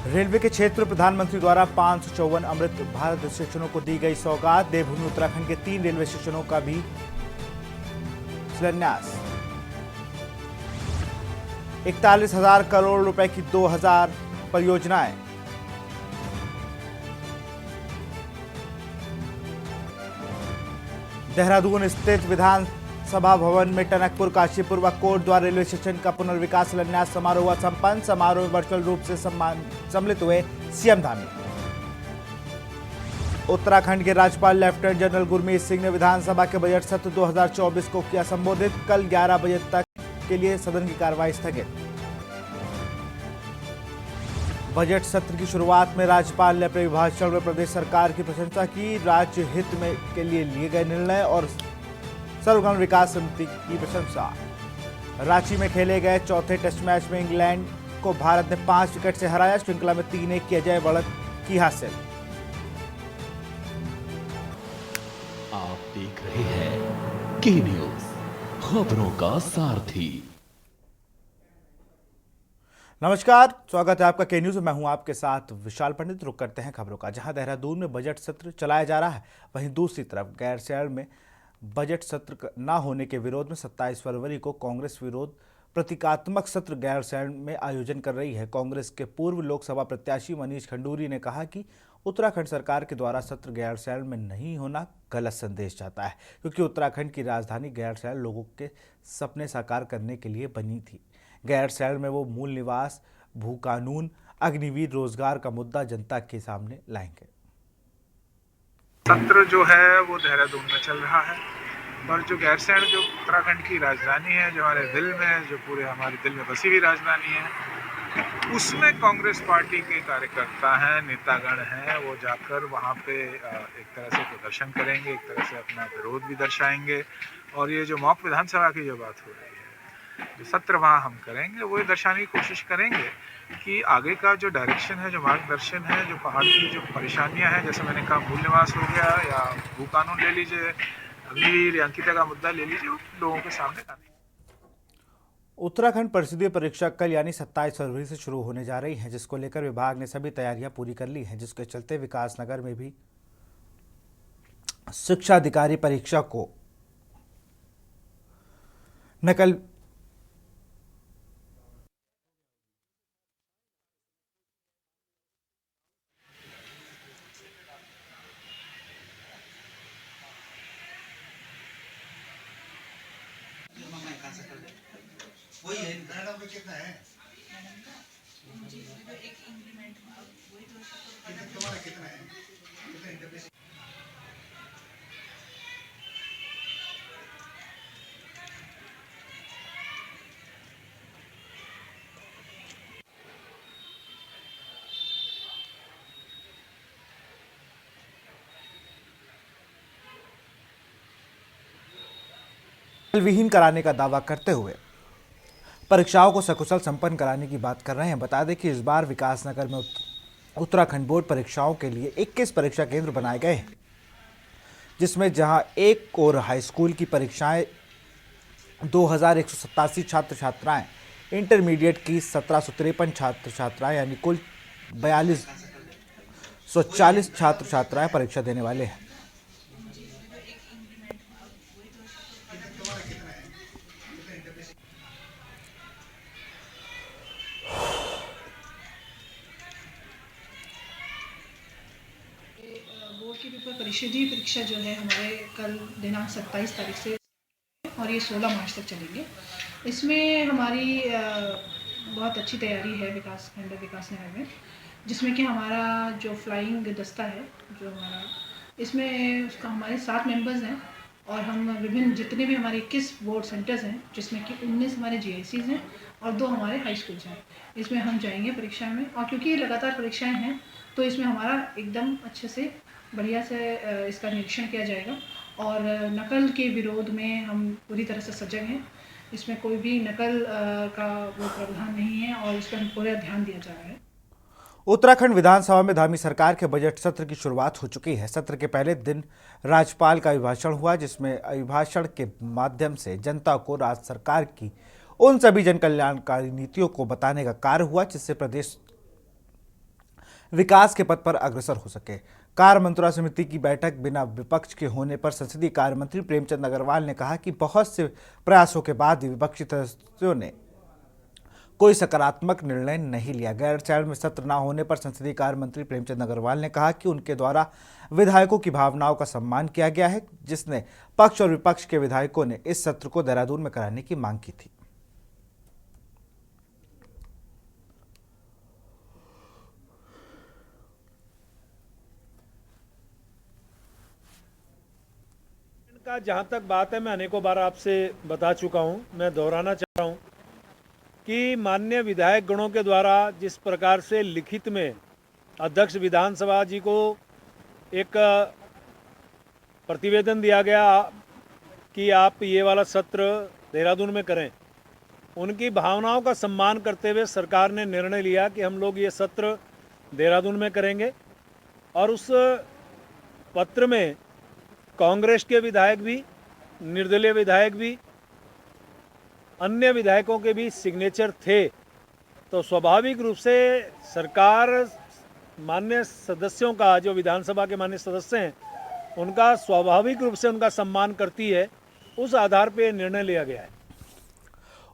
Railway के क्षेत्र में प्रधानमंत्री द्वारा 554 अमृत भारत स्टेशनों को दी गई सौगात। देवभूमि उत्तराखंड के 3 रेलवे स्टेशनों का भी शिलान्यास। 41,000 करोड़ रुपए की 2,000 परियोजनाएं। देहरादून स्थित विधानसभा भवन में टनकपुर, काशीपुर व कोटद्वार रेलवे स्टेशन का पुनर्विकास शिलान्यास समारोह हुआ संपन्न। समारोह में वर्चुअल रूप से सम्मिलित हुए सीएम धामी। उत्तराखंड के राज्यपाल लेफ्टिनेंट जनरल गुरमीत सिंह ने विधानसभा के बजट सत्र 2024 को किया संबोधित। कल 11 बजे तक के लिए सदन की कार्यवाही स्थगित। बजट सत्र की शुरुआत में राज्यपाल ने अपने अभिभाषण में प्रदेश सरकार की प्रशंसा की। राज्य हित में के लिए गए निर्णय और सर्वग्राम विकास समिति की प्रशंसा। रांची में खेले गए चौथे टेस्ट मैच में इंग्लैंड को भारत ने 5 विकेट से हराया। श्रृंखला में 3-1 की अजय बढ़त की हासिल। आप देख रहे हैं के न्यूज, खबरों का सारथी। नमस्कार, स्वागत है आपका के न्यूज में। मैं हूं आपके साथ विशाल पंडित। रुक करते हैं खबरों का। जहां देहरादून में बजट सत्र चलाया जा रहा है, वहीं दूसरी तरफ गैरसैंण में बजट सत्र न होने के विरोध में 27 फरवरी को कांग्रेस विरोध प्रतीकात्मक सत्र गैरसैंण में आयोजन कर रही है। कांग्रेस के पूर्व लोकसभा प्रत्याशी मनीष खंडूरी ने कहा कि उत्तराखंड सरकार के द्वारा सत्र गैरसैंण में नहीं होना गलत संदेश जाता है, क्योंकि उत्तराखंड की राजधानी गैरसैंण लोगों के सपने साकार करने के लिए बनी थी। गैरसैंण में वो मूल निवास, भू कानून, अग्निवीर, रोजगार का मुद्दा जनता के सामने लाएंगे। सत्र जो है वो देहरादून में चल रहा है और जो गैरसैंण जो उत्तराखंड की राजधानी है, जो हमारे दिल में, जो पूरे हमारे दिल में बसी हुई राजधानी है, उसमें कांग्रेस पार्टी के कार्यकर्ता हैं, नेतागण हैं, वो जाकर वहाँ पे एक तरह से प्रदर्शन करेंगे, एक तरह से अपना विरोध भी दर्शाएंगे। और ये जो मॉक विधानसभा की जो बात हो रही है, जो सत्र वहाँ हम करेंगे, वो दर्शाने की कोशिश करेंगे कि आगे का जो डायरेक्शन है, जो मार्गदर्शन है, जो पहाड़ की जो परेशानियां हैं, जैसे मैंने कहा मूल निवास हो गया या भू कानून ले लीजिए, अग्निवीर या अंकिता का मुद्दा ले लीजिए, लोगों के सामने लाने। उत्तराखंड परिषदीय परीक्षा कल यानी 27 फरवरी से शुरू होने जा रही है, जिसको लेकर विभाग ने सभी तैयारियां पूरी कर ली हैं, जिसके चलते विकासनगर में भी शिक्षा अधिकारी परीक्षा को नकल वही है मैडम कितना है तुम्हारा कितना है कितना इंटरफेस। विहीन कराने का दावा करते हुए परीक्षाओं को सकुशल संपन्न कराने की बात कर रहे हैं। बता दें कि इस बार विकासनगर में उत्तराखंड बोर्ड परीक्षाओं के लिए 21 परीक्षा केंद्र बनाए गए हैं, जिसमें जहां एक और हाई स्कूल की परीक्षाएं 2,187 छात्र छात्राएं, इंटरमीडिएट की 1,753 छात्र छात्राएं यानी कुल 4,240 छात्र छात्राएं परीक्षा देने वाले हैं। बोर्ड की पेपर परिषदीय परीक्षा जो है हमारे कल दिनांक 27 तारीख से और ये 16 मार्च तक चलेंगे। इसमें हमारी बहुत अच्छी तैयारी है विकासनगर में, जिसमें कि हमारा जो फ्लाइंग दस्ता है, जो हमारा इसमें उसका हमारे 7 मेंबर्स हैं और हम विभिन्न जितने भी हमारे 21 बोर्ड सेंटर्स हैं, जिसमें कि 19 हमारे GICs हैं और 2 हमारे हाई स्कूल्स हैं, इसमें हम जाएंगे परीक्षा में। और क्योंकि लगातार परीक्षाएं हैं तो इसमें हमारा एकदम अच्छे से बढ़िया से इसका निरीक्षण किया जाएगा और नकल के विरोध में हम पूरी तरह से सजग हैं। इसमें कोई भी नकल का वो प्रावधान नहीं है और इस पर पूरा ध्यान दिया जा रहा है। उत्तराखंड विधानसभा में धामी सरकार के बजट सत्र की शुरुआत हो चुकी है। सत्र के पहले दिन राज्यपाल का अभिभाषण हुआ, जिसमें अभिभाषण के माध्यम से जनता को राज्य सरकार की उन सभी जन कल्याणकारी नीतियों को बताने का कार्य हुआ जिससे प्रदेश विकास के पथ पर अग्रसर हो सके। कार्य मंत्रणा समिति की बैठक बिना विपक्ष के होने पर संसदीय कार्य मंत्री प्रेमचंद अग्रवाल ने कहा कि बहुत से प्रयासों के बाद भी विपक्षी सदस्यों ने कोई सकारात्मक निर्णय नहीं लिया। गैरसैंण में सत्र न होने पर संसदीय कार्य मंत्री प्रेमचंद अग्रवाल ने कहा कि उनके द्वारा विधायकों की भावनाओं का सम्मान किया गया है, जिसने पक्ष और विपक्ष के विधायकों ने इस सत्र को देहरादून में कराने की मांग की थी। का जहाँ तक बात है, मैं अनेकों बार आपसे बता चुका हूँ, मैं दोहराना चाह रहा हूँ कि माननीय विधायक गणों के द्वारा जिस प्रकार से लिखित में अध्यक्ष विधानसभा जी को एक प्रतिवेदन दिया गया कि आप ये वाला सत्र देहरादून में करें, उनकी भावनाओं का सम्मान करते हुए सरकार ने निर्णय लिया कि हम लोग ये सत्र देहरादून में करेंगे। और उस पत्र में कांग्रेस के विधायक भी, निर्दलीय विधायक भी, अन्य विधायकों के भी सिग्नेचर थे। तो स्वाभाविक रूप से सरकार माननीय सदस्यों का, जो विधानसभा के माननीय सदस्य हैं, उनका स्वाभाविक रूप से उनका सम्मान करती है। उस आधार पर निर्णय लिया गया है।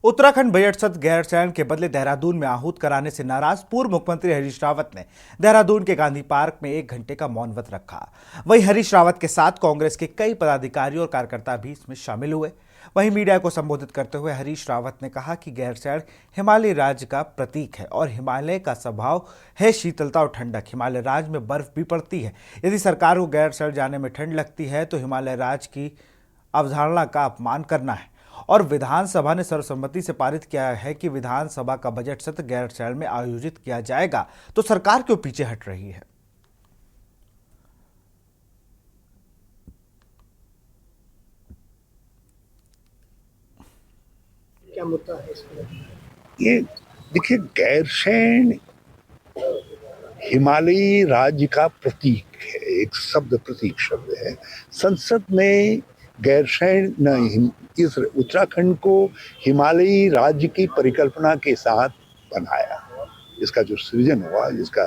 उत्तराखंड बजट सत्र गैरसैंण के बदले देहरादून में आहूत कराने से नाराज पूर्व मुख्यमंत्री हरीश रावत ने देहरादून के गांधी पार्क में 1 घंटे का मौन व्रत रखा। वहीं हरीश रावत के साथ कांग्रेस के कई पदाधिकारी और कार्यकर्ता भी इसमें शामिल हुए। वहीं मीडिया को संबोधित करते हुए हरीश रावत ने कहा कि गैरसैंण हिमालय राज्य का प्रतीक है और हिमालय का स्वभाव है शीतलता और ठंडक। हिमालय राज्य में बर्फ भी पड़ती है। यदि सरकार को गैरसैंण जाने में ठंड लगती है तो हिमालय राज्य की अवधारणा का अपमान करना है। और विधानसभा ने सर्वसम्मति से पारित किया है कि विधानसभा का बजट सत्र गैरसैंण में आयोजित किया जाएगा, तो सरकार क्यों पीछे हट रही है? क्या मुद्दा है इसमें? ये देखिए, गैरसैंण हिमालयी राज्य का प्रतीक है, एक शब्द प्रतीक शब्द है। संसद ने गैरसैंण इस उत्तराखंड को हिमालयी राज्य की परिकल्पना के साथ बनाया। इसका जो सृजन हुआ, जिसका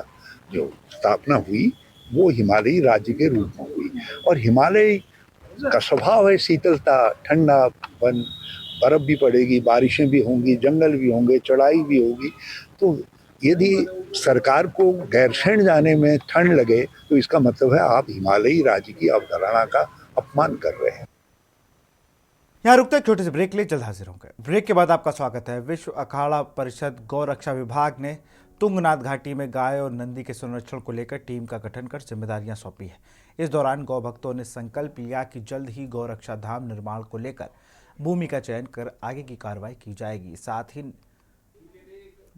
जो स्थापना हुई, वो हिमालयी राज्य के रूप में हुई। और हिमालय का स्वभाव है शीतलता, ठंडा, बर्फ भी पड़ेगी, बारिशें भी होंगी, जंगल भी होंगे, चढ़ाई भी होगी। तो यदि सरकार को गैरसैंण जाने में ठंड लगे तो इसका मतलब है आप हिमालयी राज्य की अवधारणा का अपमान कर रहे हैं। यहाँ रुकते हैं, छोटे से ब्रेक ले, जल्द हाजिर होंगे। ब्रेक के बाद आपका स्वागत है। विश्व अखाड़ा परिषद गौ रक्षा विभाग ने तुंगनाथ घाटी में गाय और नंदी के संरक्षण को लेकर टीम का गठन कर जिम्मेदारियां सौंपी है। इस दौरान गौ भक्तों ने संकल्प लिया कि जल्द ही गौ रक्षा धाम निर्माण को लेकर भूमि का चयन कर आगे की कार्रवाई की जाएगी। साथ ही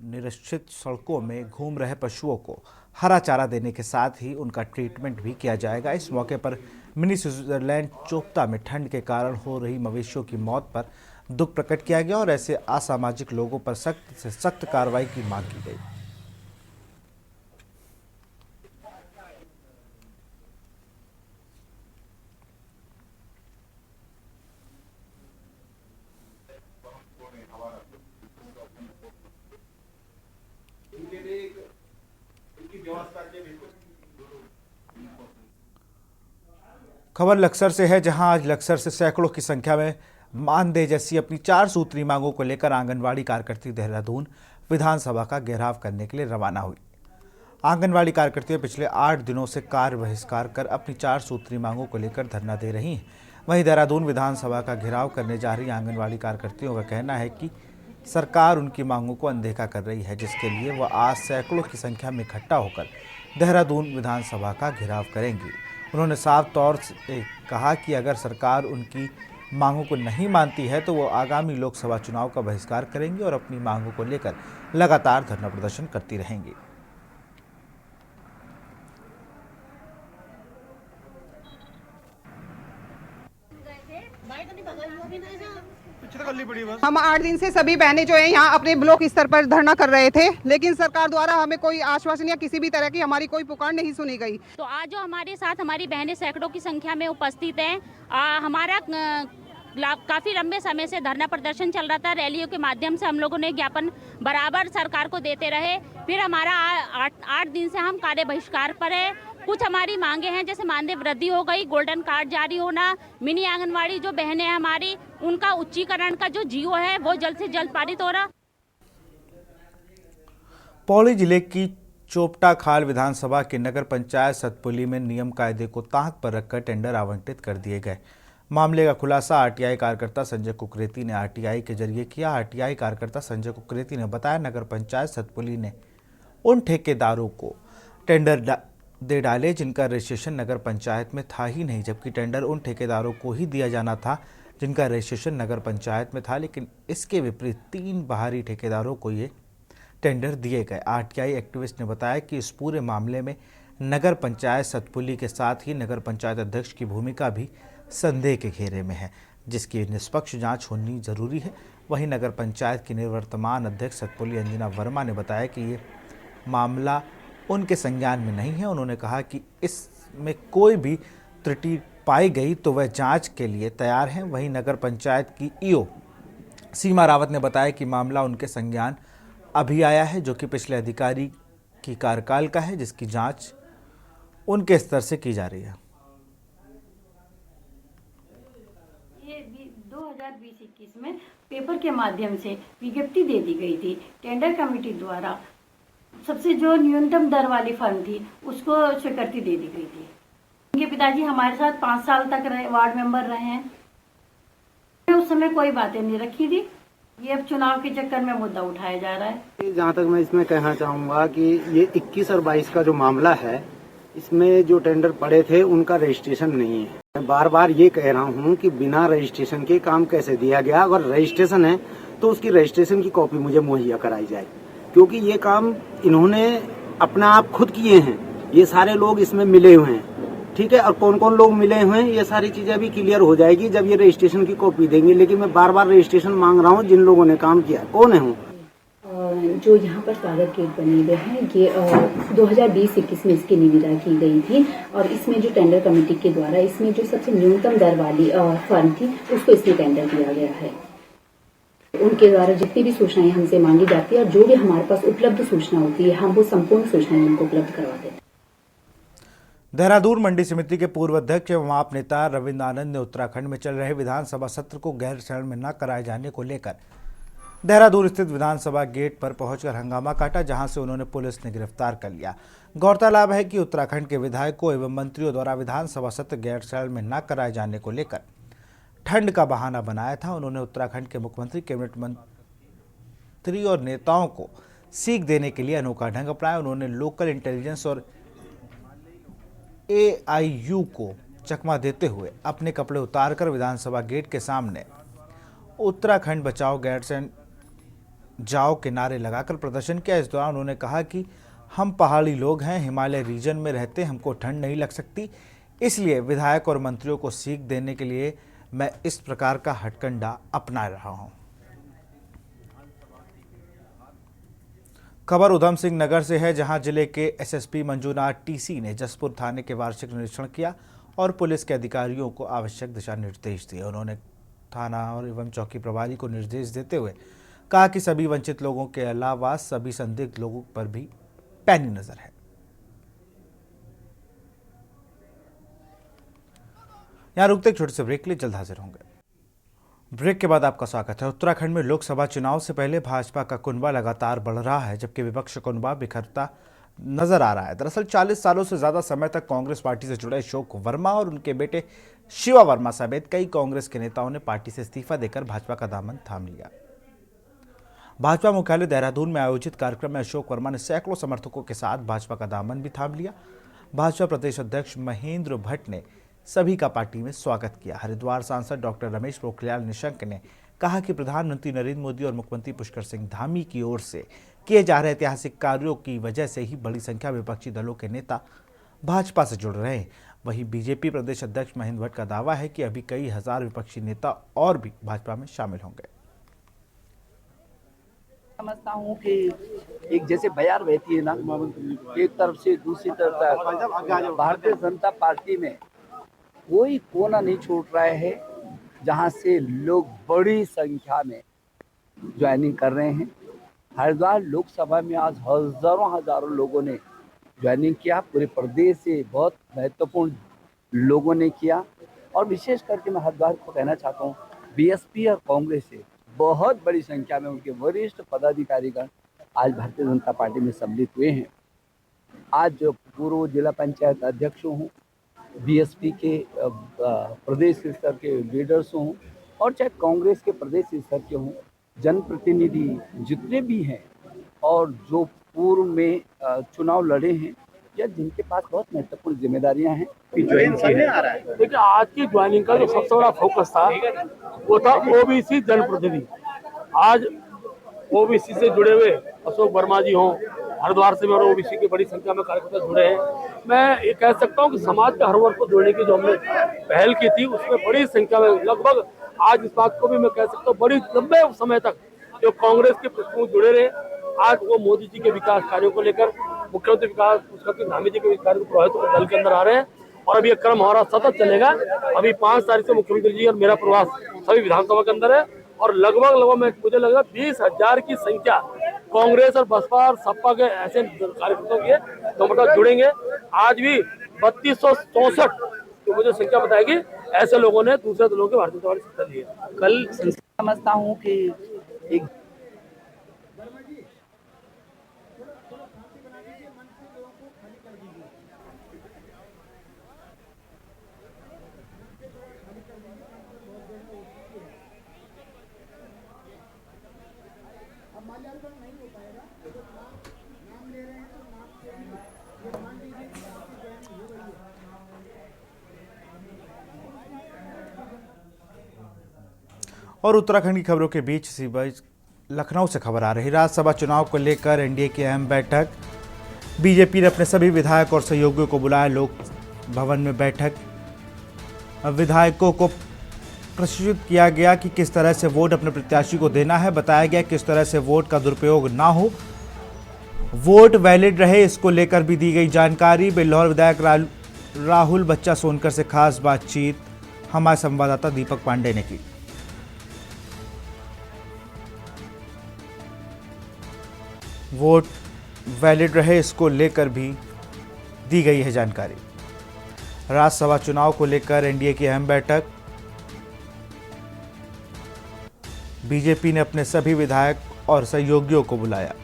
निरीक्षित सड़कों में घूम रहे पशुओं को हरा चारा देने के साथ ही उनका ट्रीटमेंट भी किया जाएगा। इस मौके पर मिनी स्विट्जरलैंड चोपता में ठंड के कारण हो रही मवेशियों की मौत पर दुख प्रकट किया गया और ऐसे असामाजिक लोगों पर सख्त से सख्त कार्रवाई की मांग की गई। खबर लक्सर से है, जहां आज लक्सर से सैकड़ों की संख्या में मानदेय जैसी अपनी 4 सूत्री मांगों को लेकर आंगनवाड़ी कार्यकर्ती देहरादून विधानसभा का घेराव करने के लिए रवाना हुई। आंगनवाड़ी कार्यकर्तियां पिछले 8 दिनों से कार्य बहिष्कार कर अपनी 4 सूत्री मांगों को लेकर धरना दे रही हैं। वहीं देहरादून विधानसभा का घेराव करने जा रही आंगनवाड़ी कार्यकर्तियों का कहना है कि सरकार उनकी मांगों को अनदेखा कर रही है, जिसके लिए वह आज सैकड़ों की संख्या में इकट्ठा होकर देहरादून विधानसभा का घेराव करेंगी। उन्होंने साफ तौर से कहा कि अगर सरकार उनकी मांगों को नहीं मानती है तो वो आगामी लोकसभा चुनाव का बहिष्कार करेंगे और अपनी मांगों को लेकर लगातार धरना प्रदर्शन करती रहेंगी। हम 8 दिन से सभी बहनें जो है यहाँ अपने ब्लॉक स्तर पर धरना कर रहे थे, लेकिन सरकार द्वारा हमें कोई आश्वासन या किसी भी तरह की हमारी कोई पुकार नहीं सुनी गई। तो आज जो हमारे साथ हमारी बहनें सैकड़ों की संख्या में उपस्थित हैं, हमारा काफ़ी लंबे समय से धरना प्रदर्शन चल रहा था। रैलियों के माध्यम से हम लोगों ने ज्ञापन बराबर सरकार को देते रहे। फिर हमारा 8 दिन से हम कार्य बहिष्कार पर है। कुछ हमारी मांगे हैं, जैसे मानदेय वृद्धि हो गई, गोल्डन कार्ड जारी होना, मिनी आंगनवाड़ी जो बहनें हैं हमारी, उनका उच्चीकरण का जो जीओ है वो जल्द से जल्द पारित हो रहा। पौड़ी जिले की चोपटा खाल विधानसभा के नगर पंचायत सतपुली में नियम कायदे को ताक पर रखकर टेंडर आवंटित कर दिए गए। मामले का खुलासा आरटीआई कार्यकर्ता संजय कुकरेती ने आरटीआई के जरिए किया। आरटीआई कार्यकर्ता संजय कुकरेती ने बताया, नगर पंचायत सतपुली ने उन ठेकेदारों को टेंडर दे डाले जिनका रजिस्ट्रेशन नगर पंचायत में था ही नहीं, जबकि टेंडर उन ठेकेदारों को ही दिया जाना था जिनका रजिस्ट्रेशन नगर पंचायत में था। लेकिन इसके विपरीत 3 बाहरी ठेकेदारों को ये टेंडर दिए गए। आरटीआई एक्टिविस्ट ने बताया कि इस पूरे मामले में नगर पंचायत सतपुली के साथ ही नगर पंचायत अध्यक्ष की भूमिका भी संदेह के घेरे में है, जिसकी निष्पक्ष जांच होनी जरूरी है। वहीं नगर पंचायत की निवर्तमान अध्यक्ष सतपुली अंजना वर्मा ने बताया कि ये मामला उनके संज्ञान में नहीं है। उन्होंने कहा कि इसमें कोई भी त्रुटि पाई गई तो वह जांच के लिए तैयार हैं। वहीं नगर पंचायत की ईओ सीमा रावत ने बताया कि मामला उनके संज्ञान अभी आया है, जो कि पिछले अधिकारी की कार्यकाल का है, जिसकी जांच उनके स्तर से की जा रही है। ये 2020-21 में पेपर के माध्यम से विज्ञप्ति दे दी गई थी। टेंडर कमेटी द्वारा सबसे जो न्यूनतम दर वाली फर्म थी उसको स्वीकृति दे दी गई थी। उनके पिताजी हमारे साथ 5 साल तक वार्ड मेंबर रहे हैं। उस समय कोई बातें नहीं रखी थी। ये अब चुनाव के चक्कर में मुद्दा उठाया जा रहा है। जहाँ तक मैं इसमें कहना चाहूँगा कि ये 21 और 22 का जो मामला है, इसमें जो टेंडर पड़े थे उनका रजिस्ट्रेशन नहीं है। मैं बार बार ये कह रहा हूँ कि बिना रजिस्ट्रेशन के काम कैसे दिया गया। अगर रजिस्ट्रेशन है तो उसकी रजिस्ट्रेशन की कॉपी मुझे मुहैया कराई जाए, क्योंकि ये काम इन्होंने अपना आप खुद किए हैं। ये सारे लोग इसमें मिले हुए हैं, ठीक है। और कौन कौन लोग मिले हुए हैं ये सारी चीजें अभी क्लियर हो जाएगी जब ये रजिस्ट्रेशन की कॉपी देंगे। लेकिन मैं बार बार रजिस्ट्रेशन मांग रहा हूँ। जिन लोगों ने काम किया कौन है वो? जो यहाँ पर स्वागत गेट बने हुए हैं, ये 2020-21 में इसकी निविदा की गई थी। और इसमें जो टेंडर कमेटी के द्वारा इसमें जो सबसे न्यूनतम दर वाली फर्म थी उसको इसमें टेंडर दिया गया है। उनके द्वारा जितनी भी सूचनाएं हमसे मांगी जाती है और जो भी हमारे पास उपलब्ध सूचना होती है, हम वो संपूर्ण सूचनाएं उनको उपलब्ध करवा देते हैं। देहरादून मंडी समिति के पूर्व अध्यक्ष एवं आप नेता रविंद्र आनंद ने उत्तराखंड में चल रहे विधानसभा सत्र को गैर शरण में न कराए जाने को लेकर देहरादून स्थित विधानसभा गेट पर पहुंचकर हंगामा काटा, जहां से उन्होंने पुलिस ने गिरफ्तार कर लिया। गौरतलब है कि उत्तराखंड के विधायकों एवं मंत्रियों द्वारा विधानसभा सत्र गैर शरण में न कराए जाने को लेकर ठंड का बहाना बनाया था। उन्होंने उत्तराखंड के मुख्यमंत्री, कैबिनेट मंत्री और नेताओं को सीख देने के लिए अनोखा ढंग अपनाया। उन्होंने लोकल इंटेलिजेंस और AIU को चकमा देते हुए अपने कपड़े उतारकर विधानसभा गेट के सामने उत्तराखंड बचाओ गैर शरण जाओ के नारे लगाकर प्रदर्शन किया। इस दौरान उन्होंने कहा कि हम पहाड़ी लोग हैं, हिमालय रीजन में रहते, हमको ठंड नहीं लग सकती, इसलिए विधायक और मंत्रियों को सीख देने के लिए मैं इस प्रकार का हथकंडा अपना रहा हूं। खबर उधम सिंह नगर से है, जहां जिले के SSP मंजूनाथ TC ने जसपुर थाने के वार्षिक निरीक्षण किया और पुलिस के अधिकारियों को आवश्यक दिशा निर्देश दिए। उन्होंने थाना और एवं चौकी प्रभारी को निर्देश देते हुए कहा कि सभी वंचित लोगों के अलावा सभी संदिग्ध लोगों पर भी पैनी नजर है। यहां रुकते एक छोटे से ब्रेक के लिए, जल्द हाजिर होंगे। ब्रेक के बाद आपका स्वागत है। उत्तराखंड में लोकसभा चुनाव से पहले भाजपा का कुनबा लगातार बढ़ रहा है, जबकि विपक्ष कुनबा बिखरता नजर आ रहा है। दरअसल 40 सालों से ज्यादा समय तक कांग्रेस पार्टी से जुड़े अशोक वर्मा और उनके बेटे शिवा वर्मा समेत कई कांग्रेस के नेताओं ने पार्टी से इस्तीफा देकर भाजपा का दामन थाम लिया। भाजपा मुख्यालय देहरादून में आयोजित कार्यक्रम में अशोक वर्मा ने सैकड़ों समर्थकों के साथ भाजपा का दामन भी थाम लिया। भाजपा प्रदेश अध्यक्ष महेंद्र भट्ट ने सभी का पार्टी में स्वागत किया। हरिद्वार सांसद डॉक्टर रमेश पोखरियाल निशंक ने कहा कि प्रधानमंत्री नरेंद्र मोदी और मुख्यमंत्री पुष्कर सिंह धामी की ओर से किए जा रहे ऐतिहासिक कार्यों की वजह से ही बड़ी संख्या में विपक्षी दलों के नेता भाजपा से जुड़ रहे हैं। वहीं बीजेपी प्रदेश अध्यक्ष महेंद्र भट्ट का दावा है कि अभी कई हजार विपक्षी नेता और भी भाजपा में शामिल होंगे। समझता हूँ कि एक जैसे बयार बहती है ना, एक तरफ से दूसरी तरफ भारतीय जनता पार्टी में कोई कोना नहीं छोड़ रहा है। जहां से लोग बड़ी संख्या में ज्वाइनिंग कर रहे हैं। हरिद्वार लोकसभा में आज हजारों लोगों ने ज्वाइनिंग किया। पूरे प्रदेश से बहुत महत्वपूर्ण लोगों ने किया और विशेष करके मैं हरिद्वार को कहना चाहता हूँ, बीएसपी और कांग्रेस से बहुत बड़ी संख्या में उनके वरिष्ठ पदाधिकारीगण आज भारतीय जनता पार्टी में सम्मिलित हुए हैं। आज जो पूर्व जिला पंचायत अध्यक्ष हूँ, बीएसपी के प्रदेश स्तर के लीडर्स हूँ और चाहे कांग्रेस के प्रदेश स्तर के हूँ, जनप्रतिनिधि जितने भी हैं और जो पूर्व में चुनाव लड़े हैं या जिनके पास बहुत महत्वपूर्ण जिम्मेदारियां हैं, देखिए आज की ज्वाइनिंग का जो सबसे बड़ा फोकस था वो था ओबीसी जनप्रतिनिधि। आज ओबीसी से जुड़े हुए अशोक वर्मा जी हों, हरिद्वार से और ओबीसी की बड़ी संख्या में कार्यकर्ता जुड़े हैं। मैं ये कह सकता हूँ कि समाज के हर वर्ग को जोड़ने की जो हमने पहल की थी उसमें बड़ी संख्या में लगभग आज इस बात को भी मैं कह सकता हूँ बड़ी लंबे समय तक जो कांग्रेस के प्रमुख जुड़े रहे, आज वो मोदी जी के विकास कार्यों को लेकर मुख्यमंत्री विकास धामी जी के कार्य को प्रभावित दल के अंदर आ रहे हैं और अभी ये क्रम हमारा सतत चलेगा। अभी 5 तारीख से मुख्यमंत्री जी और मेरा प्रवास सभी विधानसभा के अंदर है और लगभग मुझे लगा 20,000 की संख्या कांग्रेस और बसपा और सपा के ऐसे कार्यकर्ताओं की तो मतलब जुड़ेंगे। आज भी 3264 तो मुझे संख्या बताएगी ऐसे लोगों ने दूसरे दलों के भारतीय जनता पार्टी सत्ता ली है। कल समझता हूँ कि एक और उत्तराखंड की खबरों के बीच इसी बीच लखनऊ से खबर आ रही। राज्यसभा चुनाव को लेकर एनडीए की अहम बैठक। बीजेपी ने अपने सभी विधायक और सहयोगियों को बुलाया लोक भवन में बैठक। विधायकों को प्रशिक्षित किया गया कि किस तरह से वोट अपने प्रत्याशी को देना है। बताया गया किस तरह से वोट का दुरुपयोग ना हो, वोट वैलिड रहे, इसको लेकर भी दी गई जानकारी। बेल्लौर विधायक राहुल बच्चा सोनकर से खास बातचीत हमारे संवाददाता दीपक पांडे ने की। वोट वैलिड रहे, इसको लेकर भी दी गई है जानकारी। राज्यसभा चुनाव को लेकर एनडीए की अहम बैठक। बीजेपी ने अपने सभी विधायक और सहयोगियों को बुलाया।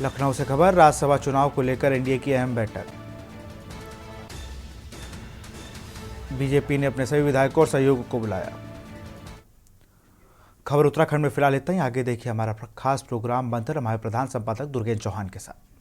लखनऊ से खबर, राज्यसभा चुनाव को लेकर एनडीए की अहम बैठक। बीजेपी ने अपने सभी विधायकों और सहयोगियों को बुलाया। खबर उत्तराखंड में फिलहाल इतना ही। आगे देखिए हमारा खास प्रोग्राम मंथन हमारे प्रधान संपादक दुर्गेश चौहान के साथ।